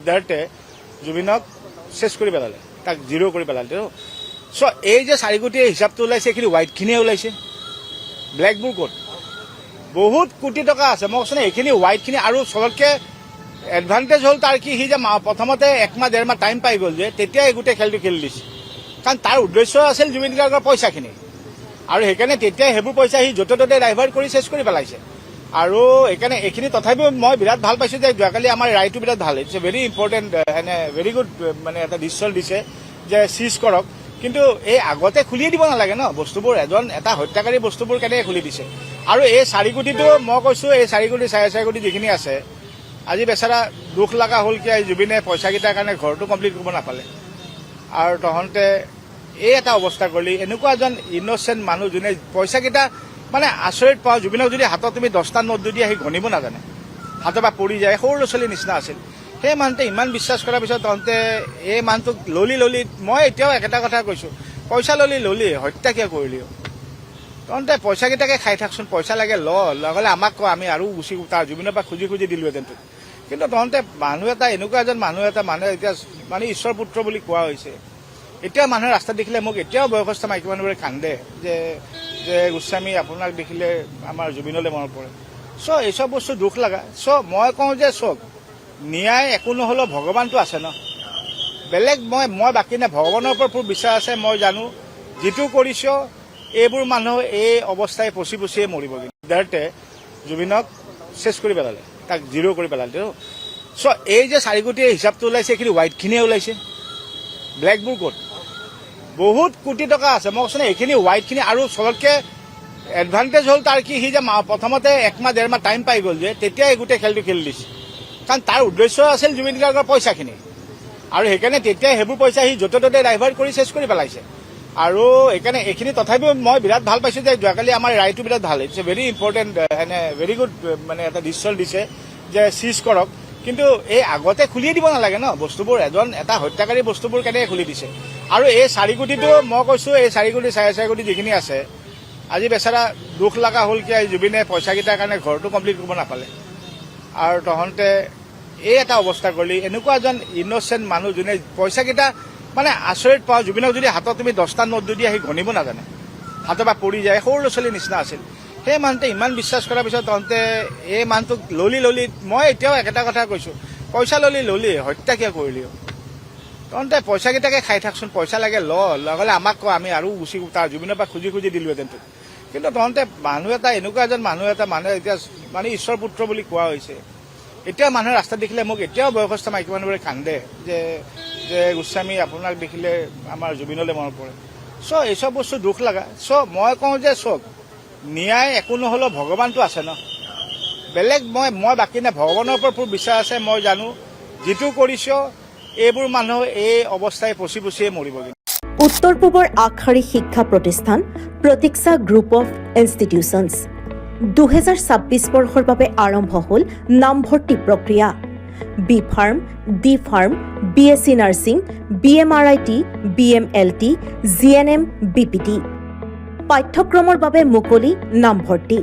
সিদ্ধাৰ্থে জুবিনক চেছ কৰি পেলালে, তাক জিৰ' কৰি পেলালে। চ' এই যে 4 কোটি হিচাপটো ওলাইছে, এইখিনি হোৱাইটখিনিয়ে ওলাইছে, ব্লেকবোৰ ক'ত? বহুত কোটি টকা আছে। মই কৈছোঁ এইখিনি হোৱাইটখিনি। আৰু চবতকৈ এডভান্টেজ হ'ল তাৰ কি, সি যে প্ৰথমতে 1 মাহ 1.5 মাহ টাইম পাই গ'ল যে, তেতিয়াই গোটেই খেলটো খেলি দিছে। কাৰণ তাৰ উদ্দেশ্য আছিল জুবিন গাৰ্গৰ পইচাখিনি, আৰু সেইকাৰণে তেতিয়াই সেইবোৰ পইচা সি য'তে ত'তে ডাইভাৰ্ট কৰি চেছ কৰি পেলাইছে। আৰু সেইকাৰণে এইখিনি তথাপিও মই বিৰাট ভাল পাইছোঁ যে যোৱাকালি আমাৰ ৰায়টো বিৰাট ভাল। ইটছ এ ভেৰি ইম্পৰ্টেণ্ট এনে ভেৰি গুড মানে এটা ডিচিশ্যন দিছে যে চিজ কৰক। কিন্তু এই আগতে খুলিয়ে দিব নালাগে ন বস্তুবোৰ। এটা হত্যাকাৰী বস্তুবোৰ কেনেকৈ খুলি দিছে? আৰু এই 4 কোটিটো মই কৈছোঁ, এই 4 কোটি 4.5 কোটি যিখিনি আছে, আজি বেচাৰা দুখ লগা হ'ল কি জুবিনে পইচাকেইটাৰ কাৰণে ঘৰটো কমপ্লিট কৰিব নাপালে। আৰু তহঁতে এই এটা অৱস্থা কৰিলি। এনেকুৱা এজন ইন'চেণ্ট মানুহ যোনে পইচাকেইটা মানে আচৰিত পাওঁ। জুবিনক যদি হাতত তুমি 10টা নোট যদি আহি গণিব নাজানে, হাতৰ পৰা পৰি যায়, সৰু ল'ৰা ছোৱালীৰ নিচিনা আছিল। সেই মানুহটোৱে ইমান বিশ্বাস কৰাৰ পিছত তহঁতে এই মানুহটোক ললি। মই এতিয়াও একেটা কথা কৈছোঁ, পইচা ললি হত্যা কিয় কৰিলি? তহঁতে পইচাকেইটাকে খাই থাকচোন, পইচা লাগে লগলে আমাক কয়, আমি আৰু গুচি তাৰ জুবিনৰ পৰা খুজি দিলোহেঁতেন। কিন্তু তহঁতে মানুহ এটা এনেকুৱা এজন মানুহে এতিয়া মানে ঈশ্বৰ পুত্ৰ বুলি কোৱা হৈছে। এতিয়া মানুহে ৰাস্তাত দেখিলে মোক এতিয়াও বয়সস্থ মাইকী মানুহবোৰে কান্দে যে গোস্বামী আপোনাক দেখিলে আমাৰ জুবিনলৈ মনত পৰে। চ' এইচব বস্তু দুখ লগা। চ' মই কওঁ যে চব ন্যায় একো নহ'লেও ভগৱানটো আছে ন, বেলেগ মই বাকী নাই। ভগৱানৰ ওপৰত পূৰ বিশ্বাস আছে। মই জানো যিটো কৰিছ এইবোৰ মানুহ এই অৱস্থাই পচিয়ে মৰিব। সিদ্ধাৰ্থে জুবিনক চেছ কৰি পেলালে, তাক জিৰ' কৰি পেলালে। চ' এই যে 4 কোটি হিচাপটো ওলাইছে, এইখিনি হোৱাইটখিনিয়ে ওলাইছে, ব্লেকবোৰ ক'ত? বহুত কোটি টকা আছে। মই কৈছোঁ এইখিনি হোৱাইটখিনি। আৰু চবতকৈ এডভান্টেজ হ'ল তাৰ কি, সি যে প্ৰথমতে 1 মাহ 1.5 মাহ টাইম পাই গ'ল যে, তেতিয়াই গোটেই খেলটো খেলি দিছে। কাৰণ তাৰ উদ্দেশ্য আছিল জুবিন গাৰ্গৰ পইচাখিনি, আৰু সেইকাৰণে তেতিয়াই সেইবোৰ পইচা সি য'তে ত'তে ডাইভাৰ্ট কৰি চেছ কৰি পেলাইছে। আৰু সেইকাৰণে এইখিনি তথাপিও মই বিৰাট ভাল পাইছোঁ যে যোৱাকালি আমাৰ ৰায়টো বিৰাট ভাল। ইটছ এ ভেৰি ইম্পৰ্টেণ্ট এনে ভেৰি গুড মানে এটা ডিচিশ্যন দিছে যে চিজ কৰক। কিন্তু এই আগতে খুলিয়ে দিব নালাগে ন বস্তুবোৰ। এটা হত্যাকাৰী বস্তুবোৰ কেনেকৈ খুলি দিছে? আৰু এই 4 কোটিটো মই কৈছোঁ, এই 4 কোটি 4.5 কোটি যিখিনি আছে, আজি বেচাৰা দুখ লগা হ'ল কি জুবিনে পইচাকেইটাৰ কাৰণে ঘৰটো কমপ্লিট কৰিব নাপালে। আৰু তহঁতে এই এটা অৱস্থা কৰিলি। এনেকুৱা এজন ইন'চেণ্ট মানুহ যোনে পইচাকেইটা মানে আচৰিত পাওঁ। জুবিনক যদি হাতত তুমি 10টা নোট যদি আহি গণিব নাজানে, হাতৰ পৰা পৰি যায়, সৰু ল'ৰা ছোৱালীৰ নিচিনা আছিল। সেই মানুহটোৱে ইমান বিশ্বাস কৰাৰ পিছত তহঁতে এই মানুহটোক ললি। মই এতিয়াও একেটা কথা কৈছোঁ, পইচা ললি হত্যা কিয় কৰিলি? তহঁতে পইচাকেইটাকে খাই থাকচোন, পইচা লাগে লগলে আমাক কয়, আমি আৰু গুচি তাৰ জুবিনৰ পৰা খুজি দিলোহেঁতেন। কিন্তু তহঁতে মানুহ এটা এনেকুৱা এজন মানুহে এতিয়া মানে ঈশ্বৰ পুত্ৰ বুলি কোৱা হৈছে। এতিয়া মানুহে ৰাস্তাত দেখিলে মোক এতিয়াও বয়সস্থ মাইকী মানুহবোৰে কান্দে যে গোস্বামী আপোনাক দেখিলে আমাৰ জুবিনলৈ মনত পৰে। চ' এইচব বস্তু দুখ লগা। চ' মই কওঁ যে চব ন্যায় একো নহ'লেও ভগৱানটো আছে ন, বেলেগ মই বাকী নাই। ভগৱানৰ ওপৰত পূৰ বিশ্বাস আছে। মই জানো যিটো কৰিছ এইবোৰ মানুহ এই অৱস্থাই পচিয়ে মৰিব। উত্তৰ পূবৰ আগশাৰী শিক্ষা প্ৰতিষ্ঠান প্ৰতীক্ষা গ্ৰুপ অফ ইনষ্টিটিউচনছ 2026 বৰ্ষৰ বাবে আৰম্ভ হ'ল নামভৰ্তি প্ৰক্ৰিয়া। B pharm, D pharm, BSc nursing, BMRIT, BMLT, GNM, BPT। পাঠ্যক্ৰমৰ বাবে মুকলি নামভৰ্তি।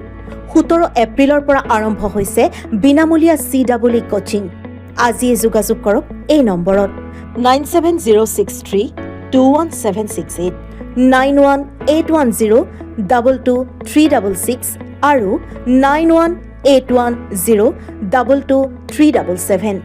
17 এপ্ৰিলৰ পৰা আৰম্ভ হৈছে বিনামূলীয়া CEE কোচিং। আজিয়ে যোগাযোগ কৰক এই নম্বৰত 9706321768, 9181022366 আৰু 9181022377।